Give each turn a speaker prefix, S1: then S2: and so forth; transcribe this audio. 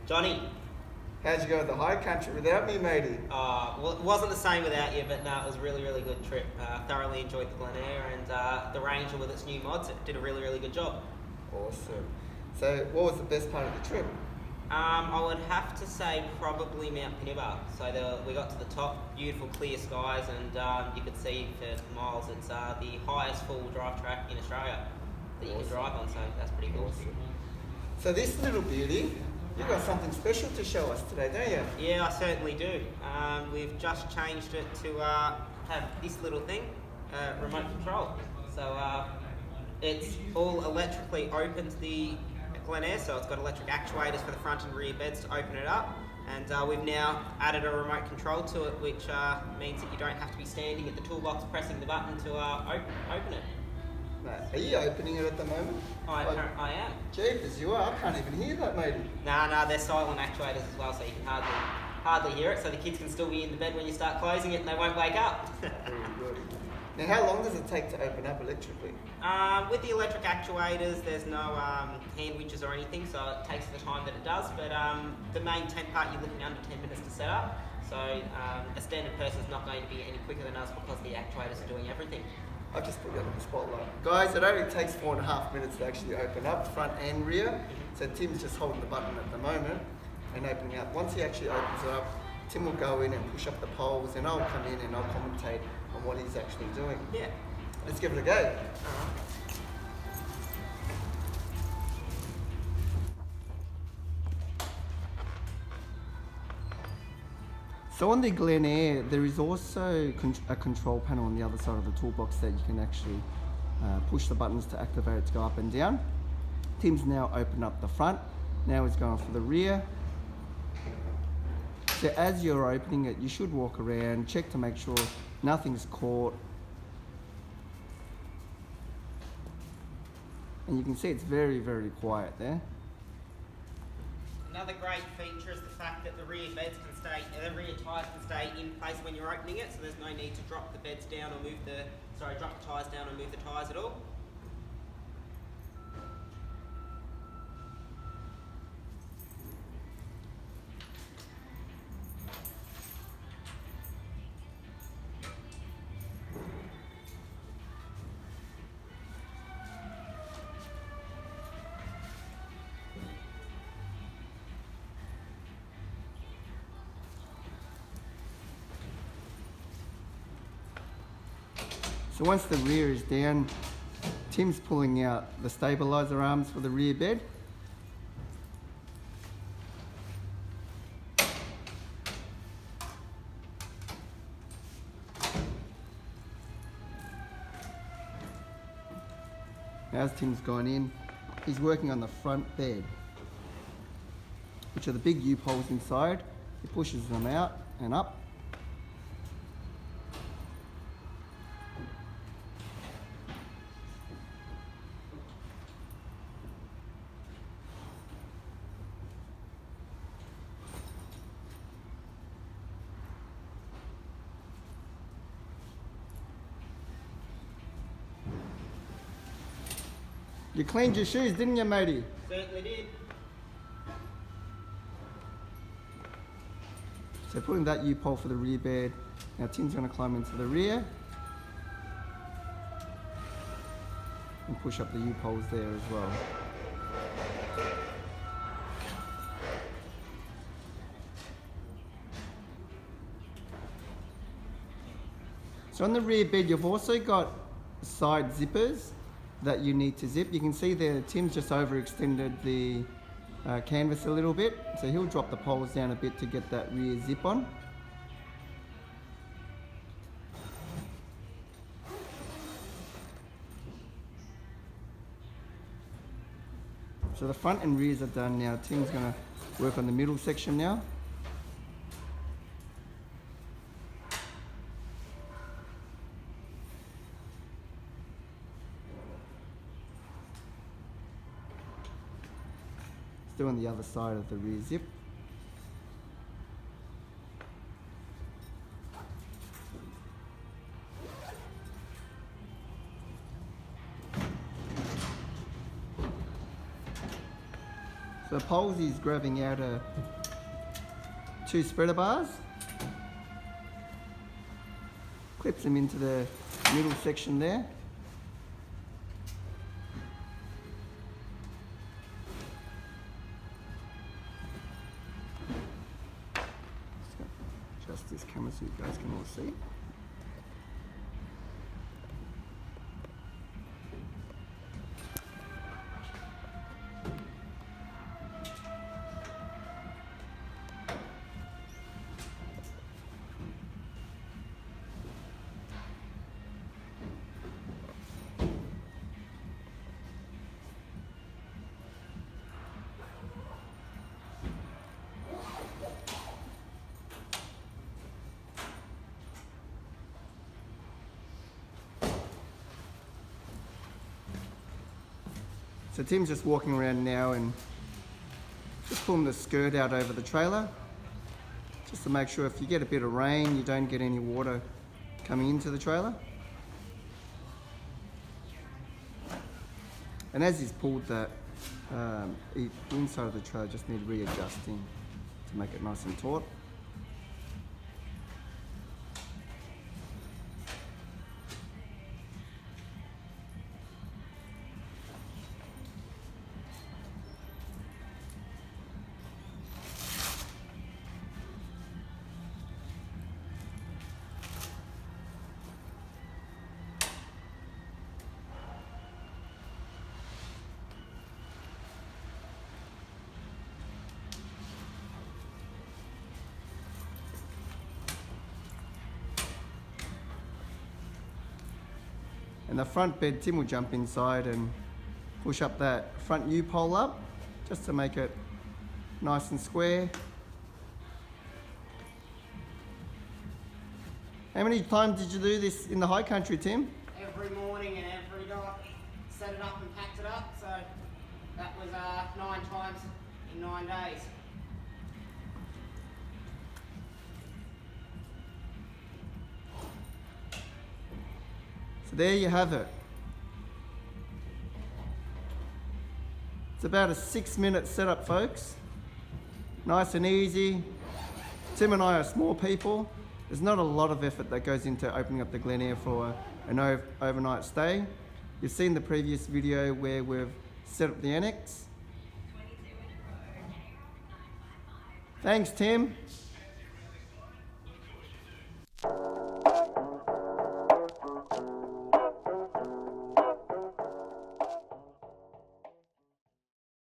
S1: Johnny.
S2: How'd you go with the high country without me, matey?
S1: Well, it wasn't the same without you, but no, it was a really, really good trip. Thoroughly enjoyed the Glenaire, and the Ranger with its new mods did a really, really good job.
S2: Awesome. So, what was the best part of the trip?
S1: I would have to say probably Mount Pinibar. So we got to the top, beautiful clear skies, and you could see for miles. It's the highest four-wheel drive track in Australia that you can drive on, so that's pretty cool.
S2: Awesome. So this little beauty, you've got something special to show us today, don't you?
S1: Yeah, I certainly do. We've just changed it to have this little thing, remote control. So it's all electrically opened the Glenaire, so it's got electric actuators for the front and rear beds to open it up. And we've now added a remote control to it, which means that you don't have to be standing at the toolbox pressing the button to open it.
S2: Are you opening it at the moment?
S1: I am.
S2: Jeepers, you are. I can't even hear that, matey.
S1: Nah, they're silent actuators as well, so you can hardly hear it, so the kids can still be in the bed when you start closing it and they won't wake up.
S2: Very good. Now, how long does it take to open up electrically?
S1: With the electric actuators, there's no hand winches or anything, so it takes the time that it does, but the main tent part, you're looking under 10 minutes to set up, so a standard person's not going to be any quicker than us because the actuators are doing everything.
S2: I'll just put you on the spotlight. Guys, it only takes 4.5 minutes to actually open up, front and rear. So Tim's just holding the button at the moment and opening up. Once he actually opens it up, Tim will go in and push up the poles, and I'll come in and I'll commentate on what he's actually doing.
S1: Yeah.
S2: Let's give it a go. So on the Glenaire, there is also a control panel on the other side of the toolbox that you can actually push the buttons to activate it to go up and down. Tim's now opened up the front. Now he's going for the rear. So as you're opening it, you should walk around, check to make sure nothing's caught. And you can see it's very, very quiet there.
S1: Another great feature is the fact that the rear tyres can stay in place when you're opening it, so there's no need to drop the beds down or drop the tyres down or move the tyres at all.
S2: So once the rear is down, Tim's pulling out the stabiliser arms for the rear bed. As Tim's gone in, he's working on the front bed, which are the big U-poles inside. He pushes them out and up. You cleaned your shoes, didn't you, matey?
S1: Certainly did.
S2: So putting that U-pole for the rear bed. Now Tim's going to climb into the rear and push up the U-poles there as well. So on the rear bed, you've also got side zippers that you need to zip. You can see there Tim's just overextended the canvas a little bit, so he'll drop the poles down a bit to get that rear zip on. So the front and rears are done now. Tim's going to work on the middle section now. Still on the other side of the rear zip. So the poles he's grabbing out are 2 spreader bars. Clips them into the middle section there. Just this camera so you guys can all see. So Tim's just walking around now and just pulling the skirt out over the trailer, just to make sure if you get a bit of rain, you don't get any water coming into the trailer. And as he's pulled that, the inside of the trailer just need readjusting to make it nice and taut. And the front bed, Tim will jump inside and push up that front U-pole up, just to make it nice and square. How many times did you do this in the high country, Tim?
S1: Every morning and every night. Set it up and packed it up, so that was 9 times in 9 days.
S2: So there you have it. It's about a 6-minute setup, folks. Nice and easy. Tim and I are small people. There's not a lot of effort that goes into opening up the Glenaire for an overnight stay. You've seen the previous video where we've set up the annex. Thanks, Tim.